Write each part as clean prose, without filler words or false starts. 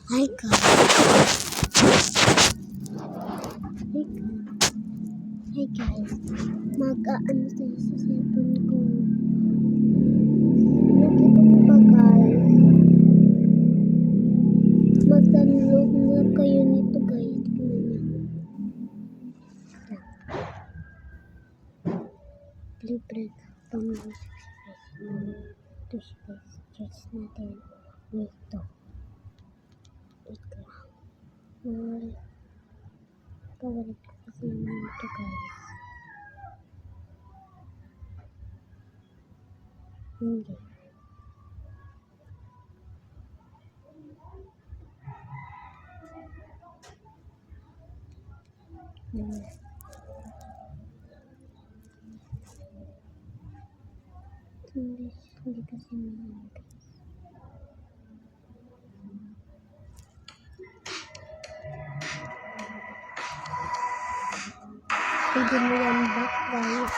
Hi guys. Hi guys. Mag-aano tayo sa cellphone ko. Nakita mo ba guys? Mag-download na kayo nito guys. Libre ka pang ito siya guys. Search natin. Ito. Ito lang. Kawalit ko kasi naman ito guys. Hindi. Hindi kasi naman guys. Pwede mo yan back guys.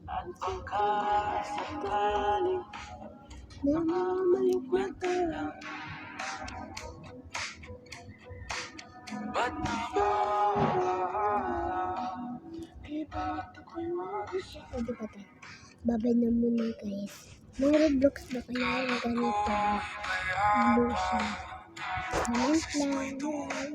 At pagkasakaling namamaligwat ka lang, ba't di ba iba't ako'y mag-isa? Pwede ba tayo? Babay na muna guys. May Roblox ba kayo na ganito? Blue siya. Comment lang.